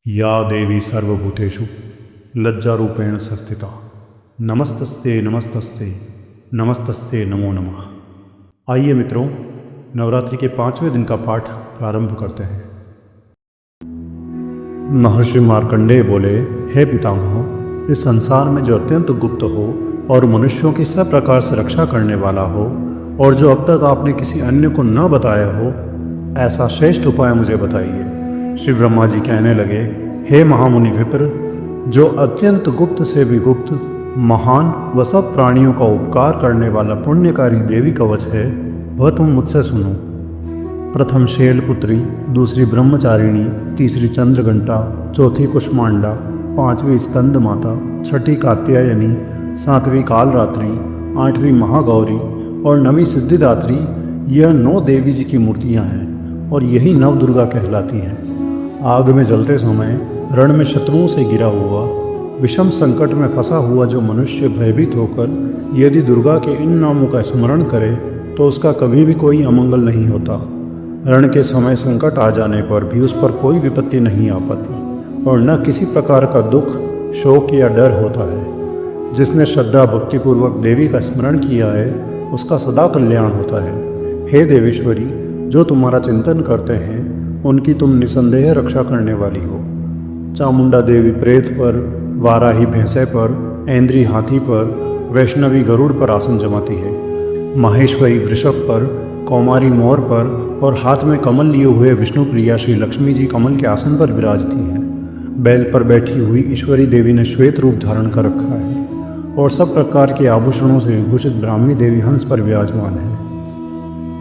या देवी सर्वभूतेषु लज्जारूपेण संस्थिता नमस्तस्ते नमस्तस्ते नमस्तस्ते नमो नमः। आइए मित्रों, नवरात्रि के 5वें दिन का पाठ प्रारंभ करते हैं। महर्षि मार्कंडेय बोले, हे पितामह, इस संसार में जो अत्यंत गुप्त हो और मनुष्यों की सब प्रकार से रक्षा करने वाला हो और जो अब तक आपने किसी अन्य को न बताया हो, ऐसा श्रेष्ठ उपाय मुझे बताइए। श्री ब्रह्मा जी कहने लगे, हे महामुनि विप्र, जो अत्यंत गुप्त से भी गुप्त, महान व सब प्राणियों का उपकार करने वाला पुण्यकारी देवी कवच है, वह तुम मुझसे सुनो। प्रथम शैलपुत्री, दूसरी ब्रह्मचारिणी, तीसरी चंद्रघंटा, चौथी कुष्मांडा, पांचवी स्कंद माता, छठी कात्यायनी, सातवीं कालरात्रि, आठवीं महागौरी और नवीं सिद्धिदात्री, यह 9 देवी जी की मूर्तियां हैं और यही नव दुर्गा कहलाती हैं। आग में जलते समय रण में शत्रुओं से घिरा हुआ, विषम संकट में फंसा हुआ जो मनुष्य भयभीत होकर यदि दुर्गा के इन नामों का स्मरण करे तो उसका कभी भी कोई अमंगल नहीं होता। रण के समय संकट आ जाने पर भी उस पर कोई विपत्ति नहीं आ पाती और न किसी प्रकार का दुख, शोक या डर होता है। जिसने श्रद्धा भक्तिपूर्वक देवी का स्मरण किया है उसका सदा कल्याण होता है। हे देवेश्वरी, जो तुम्हारा चिंतन करते हैं उनकी तुम निसंदेह रक्षा करने वाली हो। चामुंडा देवी प्रेत पर, वाराही भैंसे पर, ऐन्द्री हाथी पर, वैष्णवी गरुड़ पर आसन जमाती है। माहेश्वरी वृषभ पर, कौमारी मोर पर और हाथ में कमल लिए हुए विष्णु प्रिया श्री लक्ष्मी जी कमल के आसन पर विराजती हैं। बैल पर बैठी हुई ईश्वरी देवी ने श्वेत रूप धारण कर रखा है और सब प्रकार के आभूषणों से विभूषित ब्राह्मी देवी हंस पर विराजमान है।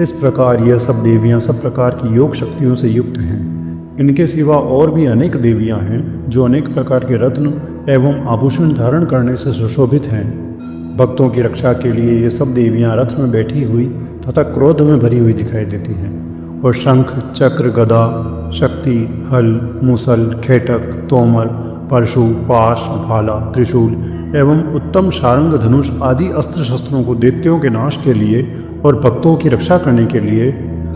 इस प्रकार यह सब देवियां सब प्रकार की योग शक्तियों से युक्त हैं। इनके सिवा और भी अनेक देवियां हैं जो अनेक प्रकार के रत्न एवं आभूषण धारण करने से सुशोभित हैं। भक्तों की रक्षा के लिए ये सब देवियां रथ में बैठी हुई तथा क्रोध में भरी हुई दिखाई देती हैं और शंख, चक्र, गदा, शक्ति, हल, मूसल, खेटक, तोमर, परशु, पाश, भाला, त्रिशूल एवं उत्तम शारंग, धनुष आदि अस्त्र शस्त्रों को दैत्यों के नाश के लिए और भक्तों की रक्षा करने के लिए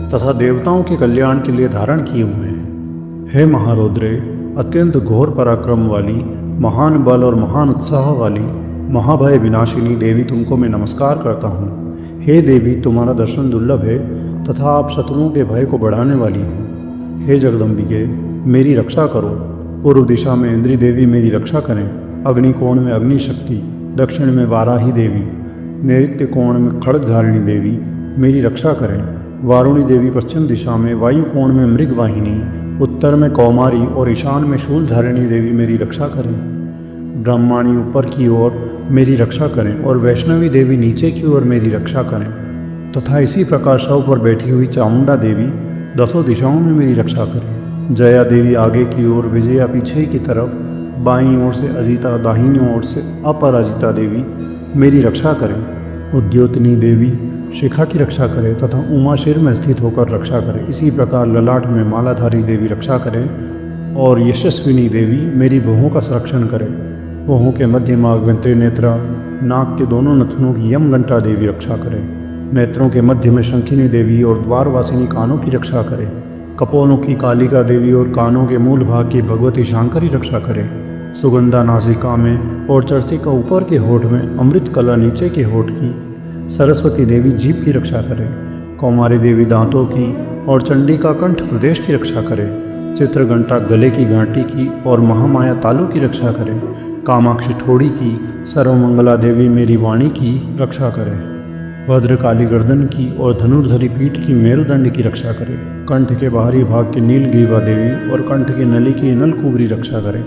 तथा देवताओं के कल्याण के लिए धारण किए हुए हैं। हे महारौद्रे, अत्यंत घोर पराक्रम वाली, महान बल और महान उत्साह वाली, महाभय विनाशिनी देवी, तुमको मैं नमस्कार करता हूँ। हे देवी, तुम्हारा दर्शन दुर्लभ है तथा आप शत्रुओं के भय को बढ़ाने वाली हैं। हे जगदम्बिके, मेरी रक्षा करो। पूर्व दिशा में इंद्री देवी मेरी रक्षा करें, अग्निकोण में अग्नि शक्ति, दक्षिण में वाराही देवी, नैऋत्य कोण में खड्गधारिणी देवी मेरी रक्षा करें। वारुणी देवी पश्चिम दिशा में, वायु कोण में मृगवाहिनी, उत्तर में कौमारी और ईशान में शूलधारिणी देवी मेरी रक्षा करें। ब्रह्माणी ऊपर की ओर मेरी रक्षा करें और वैष्णवी देवी नीचे की ओर मेरी रक्षा करें तथा इसी प्रकार शव पर बैठी हुई चामुंडा देवी 10 दिशाओं में मेरी रक्षा करें। जया देवी आगे की ओर, विजया पीछे की तरफ, बाईं ओर से अजिता, दाहिनी ओर से अपराजिता देवी मेरी रक्षा करें। उद्योतनी देवी शिखा की रक्षा करे तथा उमा शिर में स्थित होकर रक्षा करे। इसी प्रकार ललाट में मालाधारी देवी रक्षा करें और यशस्विनी देवी मेरी भुहों का संरक्षण करे। भुहों के मध्य मार्ग में त्रिनेत्रा, नाक के दोनों नथुनों की यमघंटा देवी रक्षा करे। नेत्रों के मध्य में शंखिनी देवी और द्वारवासिनी कानों की रक्षा करे। कपोलों की कालिका देवी और कानों के मूल भाग की भगवती शांकरी रक्षा करे। सुगंधा नासिका में और चर्चिका ऊपर के होठ में, अमृत कला नीचे के होठ की, सरस्वती देवी जीभ की रक्षा करें। कौमारी देवी दांतों की और चंडिका कंठ प्रदेश की रक्षा करें। चित्रघंटा गले की घाटी की और महामाया तालु की रक्षा करें। कामाक्षी ठोड़ी की, सर्वमंगला देवी मेरी वाणी की रक्षा करें। भद्रकाली गर्दन की और धनुर्धरी पीठ की मेरुदंड की रक्षा करें। कंठ के बाहरी भाग की नीलग्रीवा देवी और कंठ की नली की नलकुबरी रक्षा करें।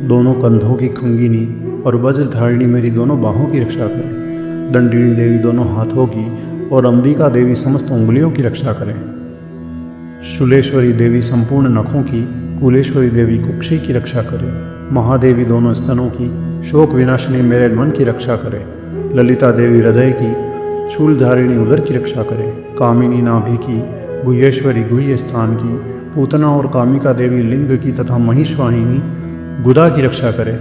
दोनों कंधों की खंगिनी और वज्रधारिणी मेरी दोनों बाहों की रक्षा करें। दंडिनी देवी दोनों हाथों की और अंबिका देवी समस्त उंगलियों की रक्षा करें। शूलेश्वरी देवी संपूर्ण नखों की, कुलेश्वरी देवी कुक्षी की रक्षा करें। महादेवी दोनों स्तनों की, शोक विनाशिनी मेरे मन की रक्षा करें। ललिता देवी हृदय की, शूलधारिणी उदर की रक्षा करें। कामिनी नाभि की, गुह्येश्वरी गुह्य स्थान की, पूतना और कामिका देवी लिंग की तथा महिषवाहिनी गुदा की रक्षा करें।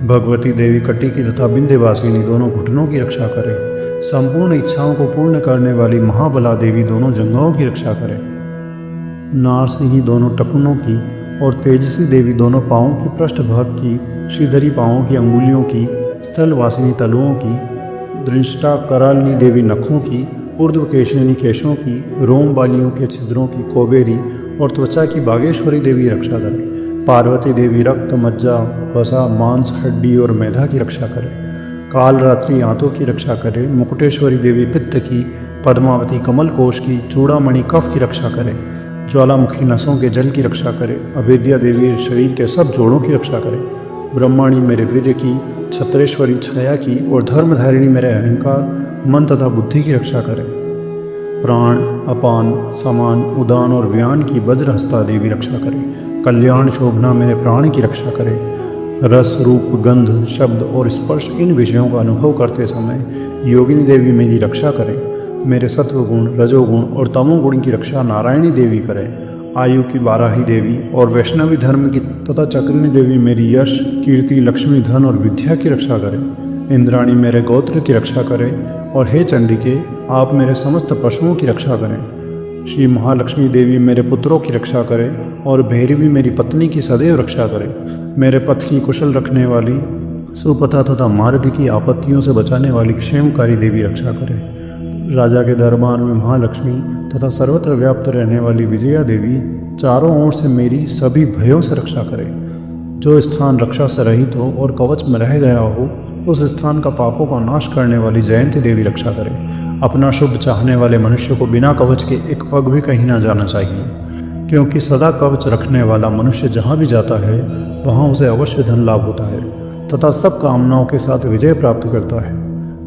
भगवती देवी कटी की तथा विंध्यवासिनी दोनों घुटनों की रक्षा करें। संपूर्ण इच्छाओं को पूर्ण करने वाली महाबला देवी दोनों जंघाओं की रक्षा करें। नारसिंही दोनों टखनों की और तेजसी देवी दोनों पाँवों की पृष्ठभाग की, श्रीधरी पाँवों की अंगुलियों की, स्थलवासिनी तलुओं की, दृष्टा करालनी देवी नखों की, ऊर्ध्वकेशिनी केशों की, रोम बालियों के छिद्रों की कोबेरी और त्वचा की बागेश्वरी देवी रक्षा करे। पार्वती देवी रक्त, मज्जा, वसा, मांस, हड्डी और मेधा की रक्षा करे। काल रात्रि आंतों की रक्षा करे। मुकुटेश्वरी देवी पित्त की, पद्मावती कमल कोश की, चूड़ामणि कफ की रक्षा करे। ज्वालामुखी नसों के जल की रक्षा करे। अभेद्या देवी शरीर के सब जोड़ों की रक्षा करे। ब्रह्माणी मेरे वीर्य की, छत्रेश्वरी छाया की और धर्मधारिणी मेरे अहंकार, मन तथा बुद्धि की रक्षा करे। प्राण, अपान, समान, उदान और व्यान की वज्रहस्ता देवी रक्षा करे। कल्याण शोभना मेरे प्राण की रक्षा करे। रस, रूप, गंध, शब्द और स्पर्श इन विषयों का अनुभव करते समय योगिनी देवी मेरी रक्षा करे। मेरे सत्वगुण, रजोगुण और तमोगुण की रक्षा नारायणी देवी करे। आयु की बाराही देवी और वैष्णवी धर्म की तथा चक्रिणी देवी मेरी यश, कीर्ति, लक्ष्मी, धन और विद्या की रक्षा करे। इंद्राणी मेरे गोत्र की रक्षा करे। और हे चंडिके, आप मेरे समस्त पशुओं की रक्षा करें। श्री महालक्ष्मी देवी मेरे पुत्रों की रक्षा करे और भैरवी मेरी पत्नी की सदैव रक्षा करे। मेरे पथ की कुशल रखने वाली, सुपथा तथा मार्ग की आपत्तियों से बचाने वाली क्षेमकारी देवी रक्षा करे। राजा के दरबार में महालक्ष्मी तथा सर्वत्र व्याप्त रहने वाली विजया देवी चारों ओर से मेरी सभी भयों से रक्षा करे। जो स्थान रक्षा से रहित हो और कवच में रह गया हो, उस स्थान का पापों का नाश करने वाली जयंती देवी रक्षा करे। अपना शुभ चाहने वाले मनुष्य को बिना कवच के एक पग भी कहीं ना जाना चाहिए, क्योंकि सदा कवच रखने वाला मनुष्य जहाँ भी जाता है वहाँ उसे अवश्य धन लाभ होता है तथा सब कामनाओं के साथ विजय प्राप्त करता है।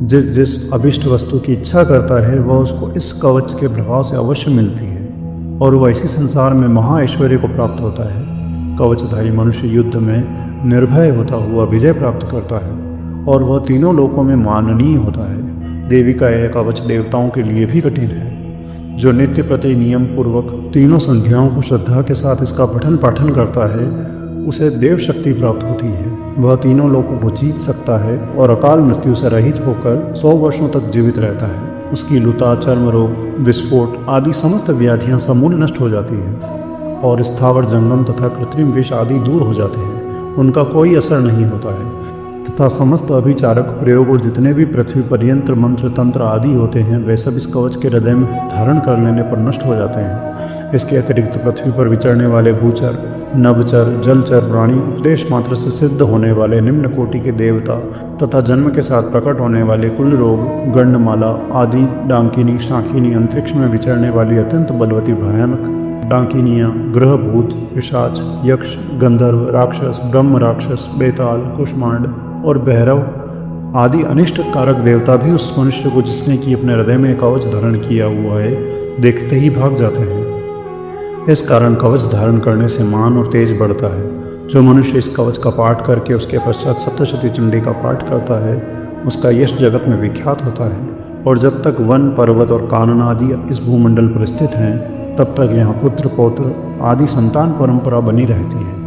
जिस जिस अभिष्ट वस्तु की इच्छा करता है वह उसको इस कवच के प्रभाव से अवश्य मिलती है और वह इसी संसार में महा ऐश्वर्य को प्राप्त होता है। कवचधारी मनुष्य युद्ध में निर्भय होता हुआ विजय प्राप्त करता है और वह तीनों लोकों में माननीय होता है। देवी का यह कवच देवताओं के लिए भी कठिन है। जो नित्य प्रति नियम पूर्वक तीनों संध्याओं को श्रद्धा के साथ इसका पठन पाठन करता है उसे देव शक्ति प्राप्त होती है। वह तीनों लोगों को जीत सकता है और अकाल मृत्यु से रहित होकर 100 वर्षों तक जीवित रहता है। उसकी लुता, चर्म रोग, विस्फोट आदि समस्त व्याधियां समूल नष्ट हो जाती हैं और स्थावर जंगम तथा कृत्रिम विष आदि दूर हो जाते हैं। उनका कोई असर नहीं होता है तथा समस्त अभिचारक प्रयोग और जितने भी पृथ्वी पर यंत्र, मंत्र, तंत्र आदि होते हैं वे सब इस कवच के हृदय में धारण कर लेने पर नष्ट हो जाते हैं। इसके अतिरिक्त पृथ्वी पर विचरने वाले भूचर, नभचर, जलचर प्राणी, उपदेश मात्र से सिद्ध होने वाले निम्न कोटि के देवता तथा जन्म के साथ प्रकट होने वाले कुल रोग, गंडमाला आदि, डांकिनी, शाकिनी, अंतरिक्ष में विचरने वाली अत्यंत बलवती भयानक डांकिनियाँ, ग्रहभूत, पिशाच, यक्ष, गंधर्व, राक्षस, ब्रह्म राक्षस, बेताल, कुष्मांड और भैरव आदि अनिष्ट कारक देवता भी उस मनुष्य को जिसने कि अपने हृदय में कवच धारण किया हुआ है देखते ही भाग जाते हैं। इस कारण कवच धारण करने से मान और तेज बढ़ता है। जो मनुष्य इस कवच का पाठ करके उसके पश्चात सप्तशती चंडी का पाठ करता है उसका यश जगत में विख्यात होता है। और जब तक वन, पर्वत और कानन आदि इस भूमंडल पर स्थित हैं तब तक यहाँ पुत्र, पौत्र आदि संतान परंपरा बनी रहती है।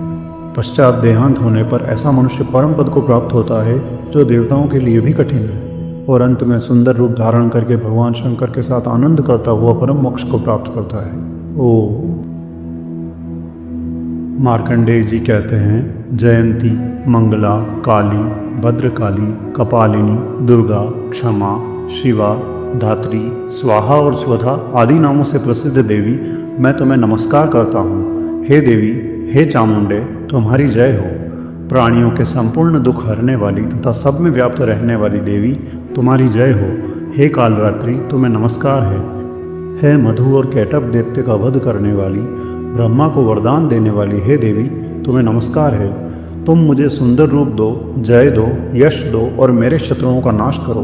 पश्चात देहांत होने पर ऐसा मनुष्य परम पद को प्राप्त होता है जो देवताओं के लिए भी कठिन है और अंत में सुंदर रूप धारण करके भगवान शंकर के साथ आनंद करता हुआ परम मोक्ष को प्राप्त करता है। ओ मार्कंडेय जी कहते हैं, जयंती, मंगला, काली, भद्रकाली, कपालिनी, दुर्गा, क्षमा, शिवा, धात्री, स्वाहा और स्वधा आदि नामों से प्रसिद्ध देवी, मैं तुम्हें नमस्कार करता हूँ। हे देवी, हे चामुंडे, तुम्हारी जय हो। प्राणियों के संपूर्ण दुख हरने वाली तथा सब में व्याप्त रहने वाली देवी, तुम्हारी जय हो। हे कालरात्रि, तुम्हें नमस्कार है। हे मधु और कैटभ दैत्य का वध करने वाली, ब्रह्मा को वरदान देने वाली हे देवी, तुम्हें नमस्कार है। तुम मुझे सुंदर रूप दो, जय दो, यश दो और मेरे शत्रुओं का नाश करो।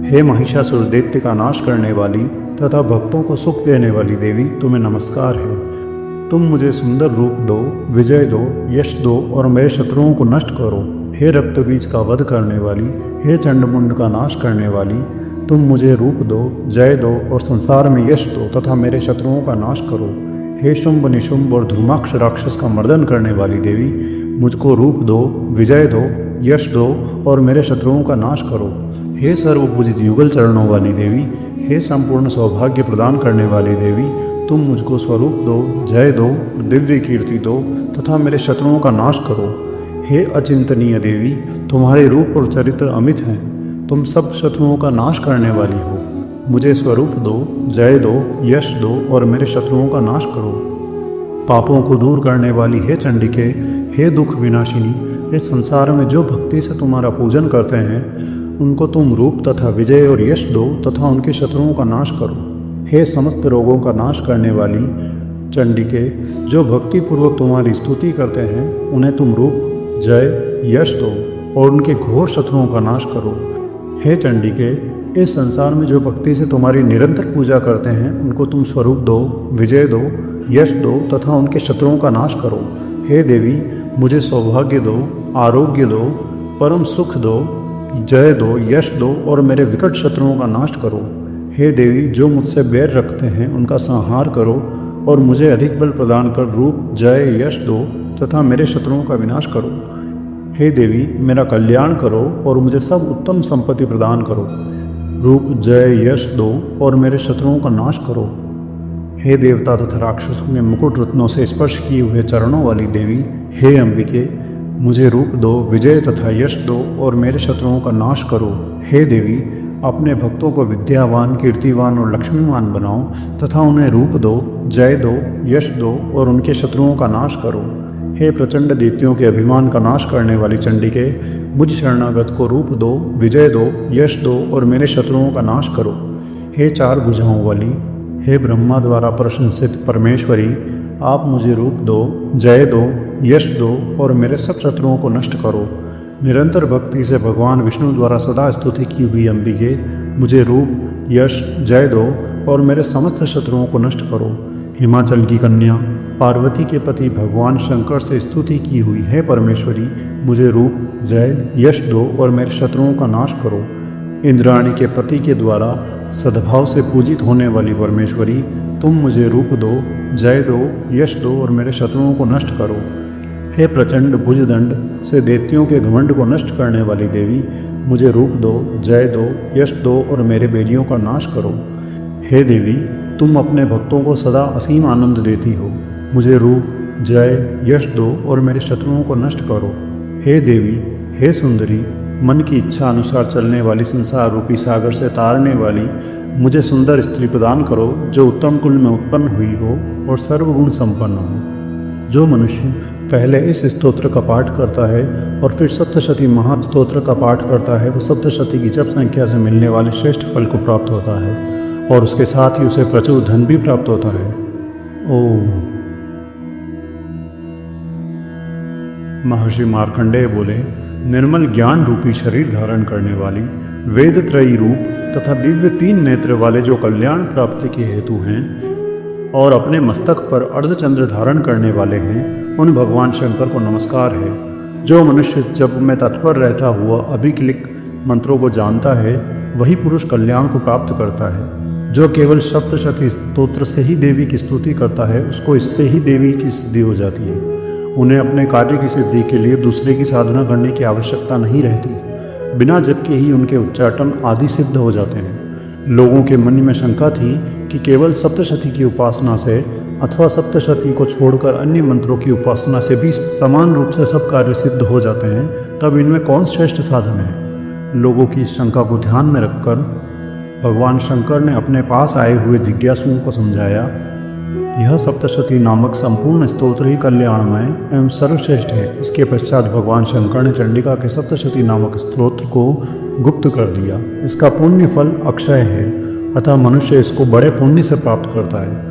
हे महिषासुर दैत्य का नाश करने वाली तथा भक्तों को सुख देने वाली देवी, तुम्हें नमस्कार है। तुम मुझे सुंदर रूप दो, विजय दो, यश दो और मेरे शत्रुओं को नष्ट करो। हे रक्तबीज का वध करने वाली, हे चंडमुंड का नाश करने वाली, तुम मुझे रूप दो, जय दो और संसार में यश दो तथा मेरे शत्रुओं का नाश करो। हे शुंभ, निशुंभ और धूमाक्ष राक्षस का मर्दन करने वाली देवी, मुझको रूप दो, विजय दो, यश दो और मेरे शत्रुओं का नाश करो। हे सर्वपूजित युगल चरणों वाली देवी, हे संपूर्ण सौभाग्य प्रदान करने वाली देवी, तुम मुझको स्वरूप दो, जय दो, दिव्य कीर्ति दो तथा मेरे शत्रुओं का नाश करो। हे अचिंतनीय देवी, तुम्हारे रूप और चरित्र अमित हैं। तुम सब शत्रुओं का नाश करने वाली हो। मुझे स्वरूप दो, जय दो, यश दो और मेरे शत्रुओं का नाश करो। पापों को दूर करने वाली हे चंडिके, हे दुख विनाशिनी, इस संसार में जो भक्ति से तुम्हारा पूजन करते हैं उनको तुम रूप तथा विजय और यश दो तथा उनके शत्रुओं का नाश करो। हे समस्त रोगों का नाश करने वाली चंडिके, जो भक्तिपूर्वक तुम्हारी स्तुति करते हैं उन्हें तुम रूप, जय, यश दो और उनके घोर शत्रुओं का नाश करो। हे चंडिके, इस संसार में जो भक्ति से तुम्हारी निरंतर पूजा करते हैं उनको तुम स्वरूप दो, विजय दो, यश दो तथा उनके शत्रुओं का नाश करो। हे देवी, मुझे सौभाग्य दो, आरोग्य दो, परम सुख दो, जय दो, यश दो और मेरे विकट शत्रुओं का नाश करो। हे देवी, जो मुझसे बैर रखते हैं उनका संहार करो और मुझे अधिक बल प्रदान कर रूप, जय, यश दो तथा मेरे शत्रुओं का विनाश करो। हे देवी, मेरा कल्याण करो और मुझे सब उत्तम संपत्ति प्रदान करो। रूप, जय, यश दो और मेरे शत्रुओं का नाश करो। हे देवता तथा राक्षसों के मुकुट रत्नों से स्पर्श किए हुए चरणों वाली देवी, हे अंबिके, मुझे रूप दो, विजय तथा यश दो और मेरे शत्रुओं का नाश करो। हे देवी, अपने भक्तों को विद्यावान, कीर्तिवान और लक्ष्मीवान बनाओ तथा उन्हें रूप दो, जय दो, यश दो और उनके शत्रुओं का नाश करो। हे प्रचंड दैत्यों के अभिमान का नाश करने वाली चंडिके, मुझ शरणागत को रूप दो, विजय दो, यश दो और मेरे शत्रुओं का नाश करो। हे चार भुजाओं वाली, हे ब्रह्मा द्वारा प्रशंसित परमेश्वरी, आप मुझे रूप दो, जय दो, यश दो और मेरे सब शत्रुओं को नष्ट करो। निरंतर भक्ति से भगवान विष्णु द्वारा सदा स्तुति की हुई अंबिके, मुझे रूप, यश, जय दो और मेरे समस्त शत्रुओं को नष्ट करो। हिमाचल की कन्या, पार्वती के पति भगवान शंकर से स्तुति की हुई है परमेश्वरी, मुझे रूप, जय, यश दो और मेरे शत्रुओं का नाश करो। इंद्राणी के पति के द्वारा सद्भाव से पूजित होने वाली परमेश्वरी, तुम मुझे रूप दो, जय दो, यश दो और मेरे शत्रुओं को नष्ट करो। हे प्रचंड भुजदंड से दैत्यों के घमंड को नष्ट करने वाली देवी, मुझे रूप दो, जय दो, यश दो और मेरे बैरियों का नाश करो। हे देवी, तुम अपने भक्तों को सदा असीम आनंद देती हो, मुझे रूप, जय, यश दो और मेरे शत्रुओं को नष्ट करो। हे देवी, हे सुंदरी, मन की इच्छा अनुसार चलने वाली संसार रूपी सागर से तारने वाली, मुझे सुंदर स्त्री प्रदान करो जो उत्तम कुल में उत्पन्न हुई हो और सर्वगुण संपन्न हो। जो मनुष्य पहले इस स्तोत्र का पाठ करता है और फिर सप्तशती महास्तोत्र का पाठ करता है, वह सप्तशती की जप संख्या से मिलने वाले श्रेष्ठ फल को प्राप्त होता है और उसके साथ ही उसे प्रचुर धन भी प्राप्त होता है। ओम। महर्षि मार्कंडेय बोले, निर्मल ज्ञान रूपी शरीर धारण करने वाली, वेद त्रयी रूप तथा दिव्य 3 नेत्र वाले जो कल्याण प्राप्ति के हेतु हैं और अपने मस्तक पर अर्धचंद्र धारण करने वाले हैं, उन भगवान शंकर को नमस्कार है। जो मनुष्य जप में तत्पर रहता हुआ अभिक्लिक मंत्रों को जानता है, वही पुरुष कल्याण को प्राप्त करता है। जो केवल सप्तशती स्तोत्र से ही देवी की स्तुति करता है, उसको इससे ही देवी की सिद्धि हो जाती है। उन्हें अपने कार्य की सिद्धि के लिए दूसरे की साधना करने की आवश्यकता नहीं रहती। बिना जप के ही उनके उच्चाटन आदि सिद्ध हो जाते हैं। लोगों के मन में शंका थी कि केवल सप्तशती की उपासना से अथवा सप्तशती को छोड़कर अन्य मंत्रों की उपासना से भी समान रूप से सब कार्य सिद्ध हो जाते हैं, तब इनमें कौन श्रेष्ठ साधन है। लोगों की शंका को ध्यान में रखकर भगवान शंकर ने अपने पास आए हुए जिज्ञासुओं को समझाया, यह सप्तशती नामक संपूर्ण स्तोत्र ही कल्याणमय एवं सर्वश्रेष्ठ है। इसके पश्चात भगवान शंकर ने चंडिका के सप्तशती नामक स्तोत्र को गुप्त कर दिया। इसका पुण्य फल अक्षय है, अतः मनुष्य इसको बड़े पुण्य से प्राप्त करता है।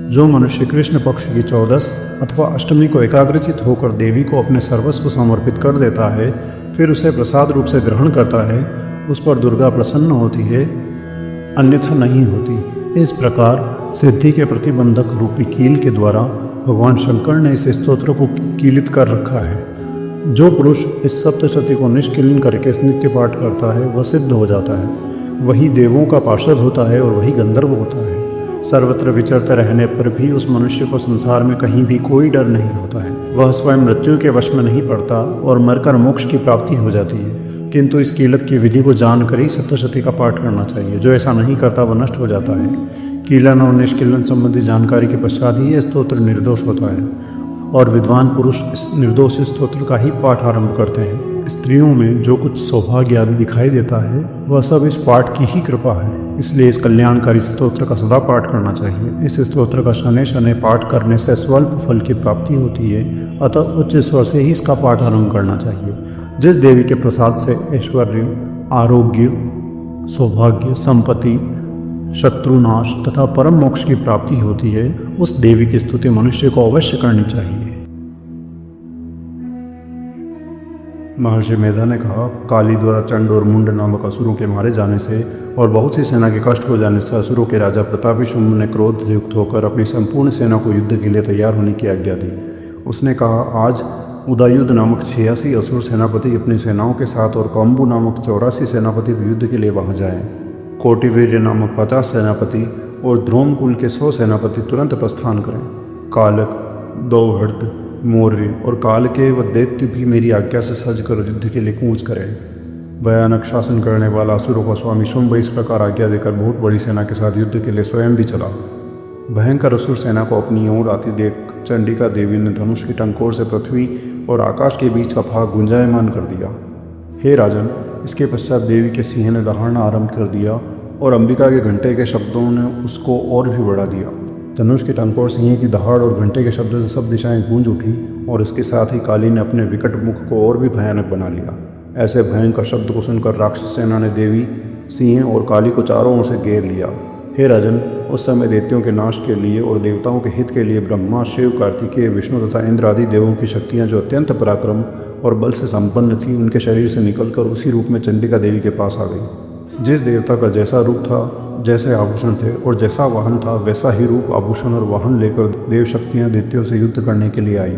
जो मनुष्य कृष्ण पक्ष की 14 अथवा अष्टमी को एकाग्रचित होकर देवी को अपने सर्वस्व समर्पित कर देता है, फिर उसे प्रसाद रूप से ग्रहण करता है, उस पर दुर्गा प्रसन्न होती है, अन्यथा नहीं होती। इस प्रकार सिद्धि के प्रतिबंधक रूपी कील के द्वारा भगवान शंकर ने इस स्तोत्र को कीलित कर रखा है। जो पुरुष इस सप्तशती को निष्कीलन करके नित्य पाठ करता है, वह सिद्ध हो जाता है। वही देवों का पार्षद होता है और वही गंधर्व होता है। सर्वत्र विचरते रहने पर भी उस मनुष्य को संसार में कहीं भी कोई डर नहीं होता है। वह स्वयं मृत्यु के वश में नहीं पड़ता और मरकर मोक्ष की प्राप्ति हो जाती है, किंतु इस कीलक की विधि को जानकर ही सप्तशती का पाठ करना चाहिए। जो ऐसा नहीं करता वह नष्ट हो जाता है। कीलन और निष्कीलन संबंधी जानकारी के पश्चात ही यह स्तोत्र निर्दोष होता है और विद्वान पुरुष इस निर्दोष स्तोत्र का ही पाठ आरंभ करते हैं। स्त्रियों में जो कुछ सौभाग्य आदि दिखाई देता है वह सब इस पाठ की ही कृपा है। इसलिए इस कल्याणकारी स्तोत्र का सदा पाठ करना चाहिए। इस स्तोत्र का शनै शनै पाठ करने से स्वल्प फल की प्राप्ति होती है, अतः उच्च स्वर से ही इसका पाठ आरंभ करना चाहिए। जिस देवी के प्रसाद से ऐश्वर्य, आरोग्य, सौभाग्य, संपत्ति, शत्रुनाश तथा परम मोक्ष की प्राप्ति होती है, उस देवी की स्तुति मनुष्य को अवश्य करनी चाहिए। महर्षि मेधा ने कहा, काली द्वारा चंड और मुंड नामक असुरों के मारे जाने से और बहुत सी सेना के कष्ट हो जाने से असुरों के राजा प्रतापी शुंभ ने क्रोध युक्त होकर अपनी संपूर्ण सेना को युद्ध के लिए तैयार होने की आज्ञा दी। उसने कहा, आज उदयुद्ध नामक 86 असुर सेनापति अपनी सेनाओं के साथ और कम्बु नामक 84 सेनापति युद्ध के लिए वहां जाएं। कोटिवीर्य नामक 50 सेनापति और ध्रोमकुल के 100 सेनापति तुरंत प्रस्थान करें। कालक, दौहर्द, मौर्य और काल के व दैत्य भी मेरी आज्ञा से सज कर युद्ध के लिए कूच करें। भयानक शासन करने वाला असुरों का स्वामी शुंभ इस प्रकार आज्ञा देकर बहुत बड़ी सेना के साथ युद्ध के लिए स्वयं भी चला। भयंकर असुर सेना को अपनी ओर आती देख चंडिका देवी ने धनुष की टंकोर से पृथ्वी और आकाश के बीच का भाग गुंजायमान कर दिया। हे राजन, इसके पश्चात देवी के सिंह ने दहाड़ना आरंभ कर दिया और अंबिका के घंटे के शब्दों ने उसको और भी बढ़ा दिया। धनुष के टंकोर, सिंह की दहाड़ और घंटे के शब्दों से सब दिशाएं गूंज उठी और इसके साथ ही काली ने अपने विकट मुख को और भी भयानक बना लिया। ऐसे भयंकर शब्द को सुनकर राक्षस सेना ने देवी, सिंह और काली को चारों ओर से घेर लिया। हे राजन, उस समय दैत्यों के नाश के लिए और देवताओं के हित के लिए ब्रह्मा, शिव, कार्तिकेय, विष्णु तथा इंद्र आदि देवों की शक्तियाँ जो अत्यंत पराक्रम और बल से संपन्न थी, उनके शरीर से निकलकर उसी रूप में चंडिका देवी के पास आ गई। जिस देवता का जैसा रूप था, जैसे आभूषण थे और जैसा वाहन था, वैसा ही रूप, आभूषण और वाहन लेकर देव शक्तियाँ दैत्यों से युद्ध करने के लिए आई।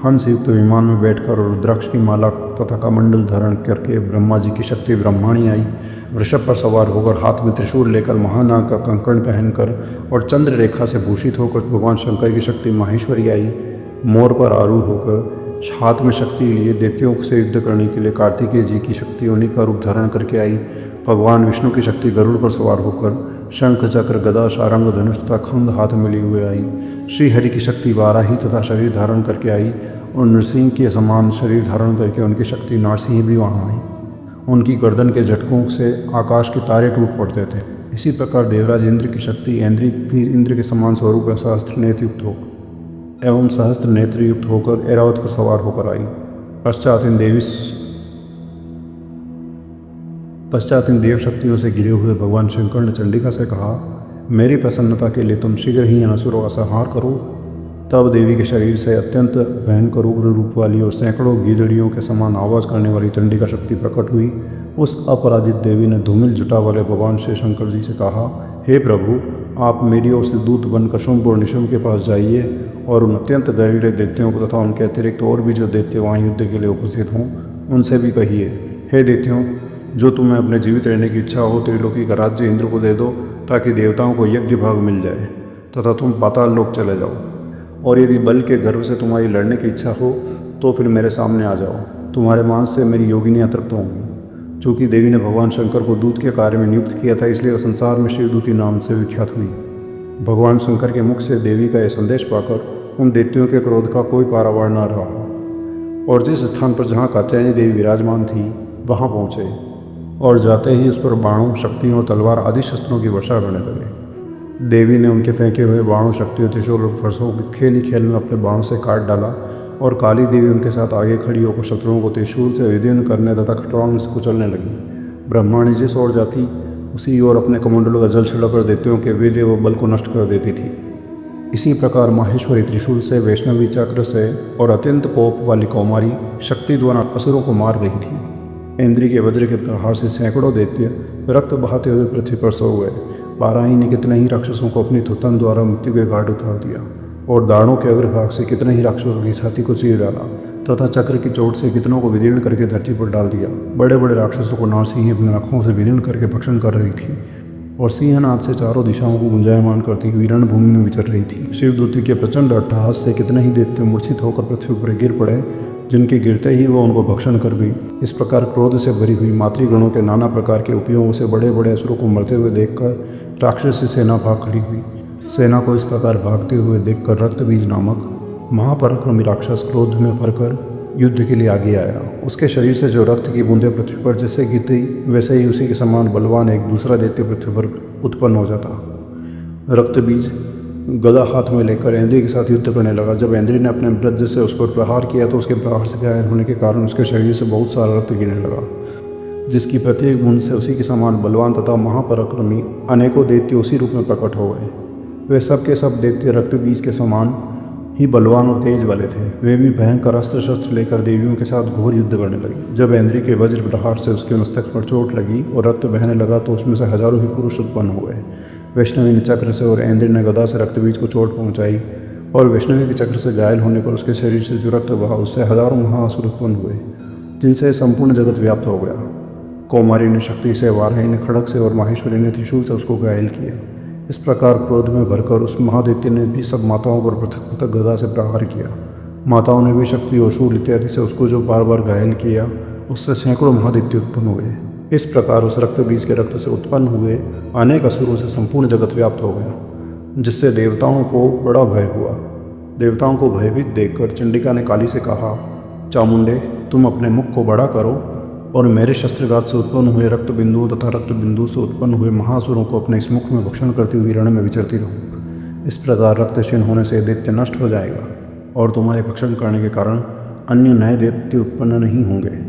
हंस युक्त विमान में बैठकर और रुद्राक्ष की माला तथा कमंडल धारण करके ब्रह्मा जी की शक्ति ब्रह्माणी आई। वृषभ पर सवार होकर, हाथ में त्रिशूल लेकर, महानाग का कंकण पहनकर और चंद्र रेखा से भूषित होकर भगवान शंकर की शक्ति माहेश्वरी आई। मोर पर आरूढ़ होकर, हाथ में शक्ति लिए दैत्यों से युद्ध करने के लिए कार्तिकेय जी की शक्ति उन्हीं का रूप धारण करके आई। भगवान विष्णु की शक्ति गरुड़ पर सवार होकर शंख, चक्र, गदा, सारंग, धनुष तथा खंड हाथ में लिए हुए आई। श्री हरि की शक्ति वाराही तथा शरीर धारण करके आई और नरसिंह के समान शरीर धारण करके उनकी शक्ति नारसिंह भी वहाँ आई। उनकी गर्दन के झटकों से आकाश के तारे टूट पड़ते थे। इसी प्रकार देवराज इंद्र की शक्ति ऐन्द्री भी इंद्र के समान स्वरूप में सहस्त्र नेत्र युक्त हो एवं सहस्त्र नेत्र युक्त होकर ऐरावत पर सवार होकर आई। पश्चात इन देव शक्तियों से घिरे हुए भगवान शंकर ने चंडिका से कहा, मेरी प्रसन्नता के लिए तुम शीघ्र ही इन असुरों का संहार करो। तब देवी के शरीर से अत्यंत भयंकर उग्र रूप वाली और सैकड़ों गीदड़ियों के समान आवाज़ करने वाली चंडिका शक्ति प्रकट हुई। उस अपराजित देवी ने धूमिल जटा वाले भगवान श्री शंकर जी से कहा, हे प्रभु, आप मेरी ओर से दूत बनकर शुंभ और निशुंभ के पास जाइए और उन अत्यंत गरीबे दैत्यों को तथा उनके अतिरिक्त और भी जो दैत्य वहाँ युद्ध के लिए उपस्थित हों, उनसे भी कहिए, हे दैत्यों, जो तुम्हें अपने जीवित रहने की इच्छा हो, त्रिलोकी का राज्य इंद्र को दे दो ताकि देवताओं को यज्ञ भाग मिल जाए तथा तुम पाताल लोक चले जाओ। और यदि बल के गर्व से तुम्हारी लड़ने की इच्छा हो तो फिर मेरे सामने आ जाओ। तुम्हारे मांस से मेरी योगिनियाँ तृप्त होंगी। चूँकि देवी ने भगवान शंकर को दूत के कार्य में नियुक्त किया था, इसलिए वह संसार में शिवदूती नाम से विख्यात हुई। भगवान शंकर के मुख से देवी का यह संदेश पाकर उन दैत्यों के क्रोध का कोई पारावार न रहा और जिस स्थान पर जहाँ कात्यायनी देवी विराजमान थी वहाँ पहुँचे और जाते ही उस पर बाणों, शक्तियों और तलवार आदि शस्त्रों की वर्षा करने लगे। देवी ने उनके फेंके हुए बाणों, शक्तियों, त्रिशूल और फरसों को खेल ही खेल में अपने बाणों से काट डाला और काली देवी उनके साथ आगे खड़ी होकर शत्रुओं को त्रिशूल से विदीर्ण करने तथा खटवांग से कुचलने लगी। ब्रह्माणी जिस ओर जाती उसी ओर अपने कमंडलों का जल छिड़कर दैत्यों के वीर्य व बल को नष्ट कर देती थी। इसी प्रकार माहेश्वरी त्रिशूल से, वैष्णवी चक्र से और अत्यंत कोप वाली कौमारी शक्ति द्वारा असुरों को मार रही थी। इंद्री के वज्र के प्रहार से सैकड़ों दैत्य रक्त बहाते हुए पृथ्वी पर सो गए। बाराही ने कितने ही राक्षसों को अपनी थुतन द्वारा मृत्यु के घाट उतार दिया और दाढ़ों के अग्रभाग से कितने ही राक्षसों की छाती को चीर डाला तथा चक्र की चोट से कितनों को विदीर्ण करके धरती पर डाल दिया। बड़े बड़े राक्षसों को नारसिंह अपने नखों से विदीर्ण करके भक्षण कर रही थी और सिंहनाद से चारों दिशाओं को गुंजायमान करती हुई रणभूमि में विचर रही थी। शिवदूती के प्रचंड अट्टहास से कितने ही दैत्य मूर्छित होकर पृथ्वी पर गिर पड़े, जिनके गिरते ही वह उनको भक्षण कर गई। इस प्रकार क्रोध से भरी हुई मातृगणों के नाना प्रकार के उपयोगों से बड़े बड़े असुरों को मरते हुए देखकर राक्षसी सेना भाग खड़ी हुई। सेना को इस प्रकार भागते हुए देखकर रक्तबीज नामक महापराक्रमी राक्षस क्रोध में भरकर युद्ध के लिए आगे आया। उसके शरीर से जो रक्त की बूंदें पृथ्वी पर जैसे गिरती, वैसे ही उसी के समान बलवान एक दूसरा दैत्य पृथ्वी पर उत्पन्न हो जाता। रक्तबीज गदा हाथ में लेकर ऐन्द्री के साथ युद्ध करने लगा। जब ऐन्द्री ने अपने वज्र से उस पर प्रहार किया तो उसके प्रहार से घायल होने के कारण उसके शरीर से बहुत सारा रक्त गिरने लगा, जिसकी प्रत्येक बूंद से उसी के समान बलवान तथा महापराक्रमी अनेकों दैत्य उसी रूप में प्रकट हो गए। वे सब के सब दैत्य रक्तबीज के समान ही बलवान और तेज वाले थे। वे भी भयंकर अस्त्र शस्त्र लेकर देवियों के साथ घोर युद्ध करने लगे। जब ऐन्द्री के वज्र प्रहार से उसके मस्तक पर चोट लगी और रक्त बहने लगा तो उसमें से हजारों ही पुरुष उत्पन्न हो गए। वैष्णवी ने चक्र से और ऐन्द्री ने गदा से रक्तबीज को चोट पहुंचाई और वैष्णवी के चक्र से घायल होने पर उसके शरीर से जो रक्त बहा उससे हजारों महाअसुर उत्पन्न हुए, जिनसे संपूर्ण जगत व्याप्त हो गया। कौमारी ने शक्ति से, वाराही ने खड़ग से और माहेश्वरी ने त्रिशूल से उसको घायल किया। इस प्रकार क्रोध में भरकर उस महादैत्य ने भी सब माताओं पर पृथक पृथक गदा से प्रहार किया। माताओं ने भी शक्ति और शूल इत्यादि से उसको जो बार बार घायल किया, उससे सैकड़ों महादैत्य उत्पन्न हुए। इस प्रकार उस रक्तबीज के रक्त से उत्पन्न हुए अनेक असुरों से संपूर्ण जगत व्याप्त हो गया, जिससे देवताओं को बड़ा भय हुआ। देवताओं को भयभीत देखकर चंडिका ने काली से कहा, चामुंडे, तुम अपने मुख को बड़ा करो और मेरे शस्त्रघात से उत्पन्न हुए रक्त बिंदुओं तथा रक्त बिंदु से उत्पन्न हुए महासुरों को अपने इस मुख में भक्षण करती हुई रण में विचरती रहो। इस प्रकार रक्तक्षीण होने से दैत्य नष्ट हो जाएगा और तुम्हारे भक्षण करने के कारण अन्य नए दैत्य उत्पन्न नहीं होंगे।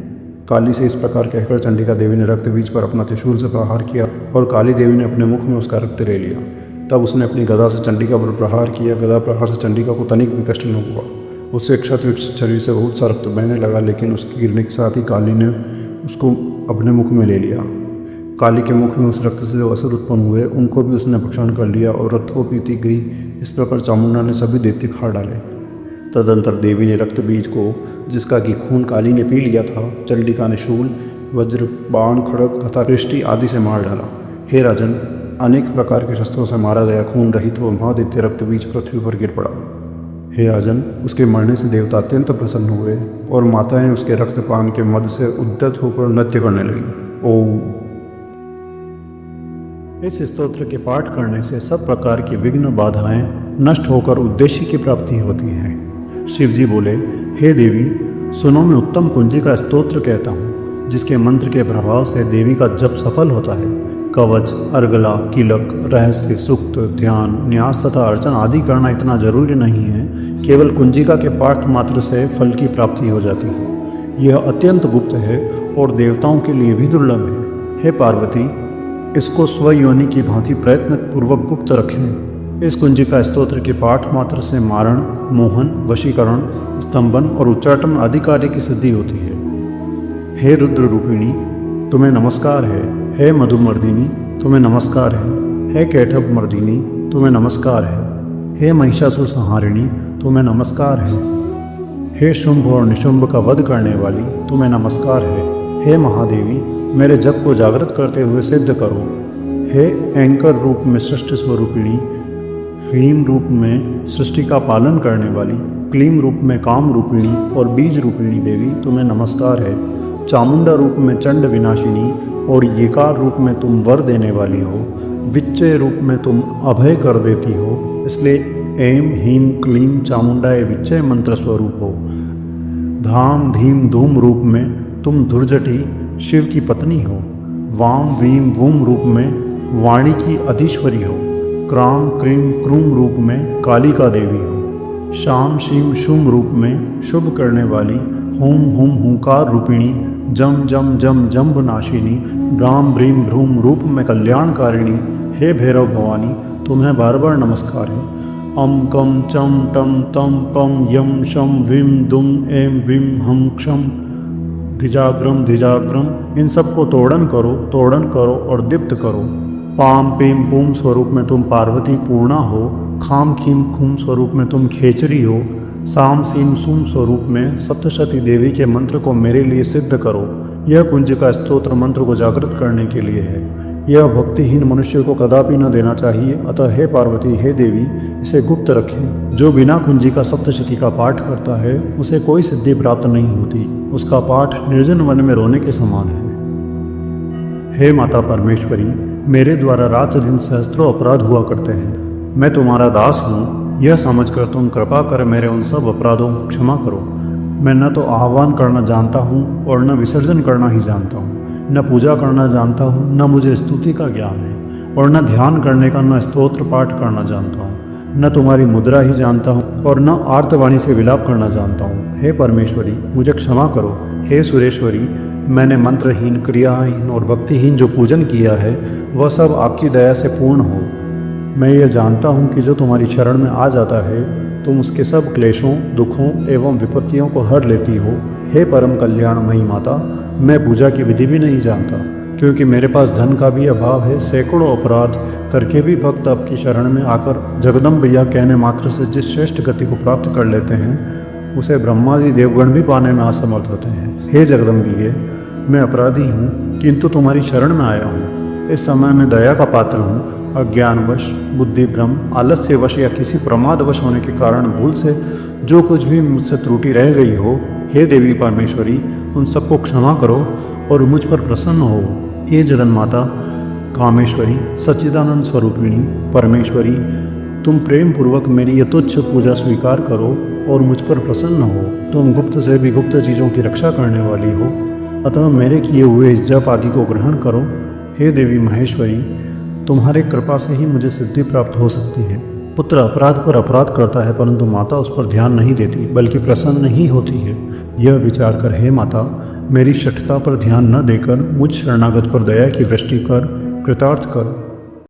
काली से इस प्रकार कहकर चंडिका देवी ने रक्तबीज पर अपना त्रिशूल से प्रहार किया और काली देवी ने अपने मुख में उसका रक्त ले लिया। तब उसने अपनी गदा से चंडिका पर प्रहार किया। गदा प्रहार से चंडिका को तनिक भी कष्ट न हुआ। उससे क्षत शरीर से बहुत सा रक्त बहने लगा, लेकिन उसके गिरने के साथ ही काली ने उसको अपने मुख में ले लिया। काली के मुख में उस रक्त से जो असुर उत्पन्न हुए उनको भी उसने भक्षण कर लिया और रक्त को पीती गई। इस प्रकार चामुंडा ने सभी दैत्य खा डाले। तदंतर देवी ने रक्त बीज को, जिसका कि खून काली ने पी लिया था, चंडिका ने शूल, वज्र, बाण, खड़ग तथा पृष्टि आदि से मार डाला। हे राजन, अनेक प्रकार के शस्त्रों से मारा गया खून रहित वह महादैत्य रक्त बीज पृथ्वी पर गिर पड़ा। हे राजन, उसके मरने से देवता अत्यंत प्रसन्न हुए और माताएं उसके रक्तपान के मद से उद्यत होकर नृत्य करने लगी। ओम। इस स्तोत्र के पाठ करने से सब प्रकार की विघ्न बाधाएं नष्ट होकर उद्देश्य की प्राप्ति होती है। शिवजी बोले, हे देवी, सुनो, मैं उत्तम कुंजी का स्तोत्र कहता हूँ, जिसके मंत्र के प्रभाव से देवी का जप सफल होता है। कवच, अर्गला, कीलक, रहस्य, सूक्त, ध्यान, न्यास तथा अर्चन आदि करना इतना जरूरी नहीं है। केवल कुंजिका के पाठ मात्र से फल की प्राप्ति हो जाती है। यह अत्यंत गुप्त है और देवताओं के लिए भी दुर्लभ है। हे पार्वती, इसको स्वयोनि की भांति प्रयत्न पूर्वक गुप्त रखें। इस कुंजिका स्तोत्र के पाठ मात्र से मारण, मोहन, वशीकरण, स्तंभन और उच्चाटन आदि कार्य की सिद्धि होती है। हे रुद्र रूपिणी, तुम्हें नमस्कार है। हे मधुमर्दिनी, तुम्हें नमस्कार है। हे कैटभ मर्दिनी, तुम्हें नमस्कार है। हे महिषासुर संहारिणी, तुम्हें नमस्कार है। हे शुंभ और निशुंभ का वध करने वाली, तुम्हें नमस्कार है। हे महादेवी, मेरे जप को जागृत करते हुए सिद्ध करो। हे एंकर रूप में सृष्टि स्वरूपिणी, ह्रीम रूप में सृष्टि का पालन करने वाली, क्लीम रूप में काम रूपिणी और बीज रूपिणी देवी, तुम्हें नमस्कार है। चामुंडा रूप में चंड विनाशिनी और येकार रूप में तुम वर देने वाली हो। विच्चय रूप में तुम अभय कर देती हो, इसलिए ऐम हीम क्लीम चामुंडाए विच्चय मंत्र स्वरूप हो। धाम धीम धूम रूप में तुम धुर्जटी शिव की पत्नी हो। वाम वीम वूम रूप में वाणी की अधीश्वरी हो। क्राम क्रीम क्रूम रूप में कालिका देवी हो। शाम शीम शुम रूप में शुभ करने वाली, हुम हुम हुंकार रूपिणी, जम जम जम जम्ब नाशिनी, ब्राम ब्रीम भ्रूम रूप में कल्याणकारिणी। हे भैरव भवानी, तुम्हें बार बार नमस्कार है। अम कम चम टम तम पम यम शम विम दुम एम विम हम क्षम धिजाग्रम धिजाग्रम, इन सबको तोड़न करो और दीप्त करो। पाम पीम पूम स्वरूप में तुम पार्वती पूर्णा हो। खाम खीम खूम स्वरूप में तुम खेचरी हो। साम सीम सूम स्वरूप में सप्तशती देवी के मंत्र को मेरे लिए सिद्ध करो। यह कुंज का स्तोत्र मंत्र को जागृत करने के लिए है। यह भक्तिहीन मनुष्य को कदापि न देना चाहिए। अतः हे पार्वती, हे देवी, इसे गुप्त रखें। जो बिना कुंजी का सप्तशती का पाठ करता है उसे कोई सिद्धि प्राप्त नहीं होती। उसका पाठ निर्जन वन में रोने के समान है। हे माता परमेश्वरी, मेरे द्वारा रात दिन सहस्त्रों अपराध हुआ करते हैं। मैं तुम्हारा दास हूँ, यह समझकर तुम कृपा कर मेरे उन सब अपराधों को क्षमा करो। मैं न तो आह्वान करना जानता हूँ और न विसर्जन करना ही जानता हूँ, न पूजा करना जानता हूँ, न मुझे स्तुति का ज्ञान है, और न ध्यान करने का, न स्तोत्र पाठ करना जानता हूँ, न तुम्हारी मुद्रा ही जानता हूँ, और न आर्तवाणी से विलाप करना जानता हूँ। हे परमेश्वरी, मुझे क्षमा करो। हे सुरेश्वरी, मैंने मंत्रहीन, क्रियाहीन और भक्तिहीन जो पूजन किया है वह सब आपकी दया से पूर्ण हो। मैं ये जानता हूँ कि जो तुम्हारी शरण में आ जाता है तुम उसके सब क्लेशों, दुखों एवं विपत्तियों को हर लेती हो। हे परम कल्याणमयी माता, मैं पूजा की विधि भी नहीं जानता, क्योंकि मेरे पास धन का भी अभाव है। सैकड़ों अपराध करके भी भक्त आपकी शरण में आकर जगदम्बिया कहने मात्र से जिस श्रेष्ठ गति को प्राप्त कर लेते हैं उसे ब्रह्मादि देवगण भी पाने में असमर्थ होते हैं। हे जगदम्बिके, मैं अपराधी हूँ किंतु तुम्हारी शरण में आया हूँ। इस समय मैं दया का पात्र हूँ। अज्ञानवश, बुद्धि भ्रम, आलस्यवश या किसी प्रमादवश होने के कारण भूल से जो कुछ भी मुझसे त्रुटि रह गई हो, हे देवी परमेश्वरी, उन सबको क्षमा करो और मुझ पर प्रसन्न हो। हे जगन माता कामेश्वरी, सच्चिदानंद स्वरूपिणी परमेश्वरी, तुम प्रेम पूर्वक मेरी यह तुच्छ पूजा स्वीकार करो और मुझ पर प्रसन्न हो। तुम गुप्त से भी गुप्त चीज़ों की रक्षा करने वाली हो, अतः मेरे किए हुए इस जप आदि को ग्रहण करो। हे देवी महेश्वरी, तुम्हारे कृपा से ही मुझे सिद्धि प्राप्त हो सकती है। पुत्र अपराध पर अपराध करता है परंतु माता उस पर ध्यान नहीं देती बल्कि प्रसन्न ही होती है। यह विचार कर हे माता, मेरी शठता पर ध्यान न देकर मुझ शरणागत पर दया की वृष्टि कर, कृतार्थ कर।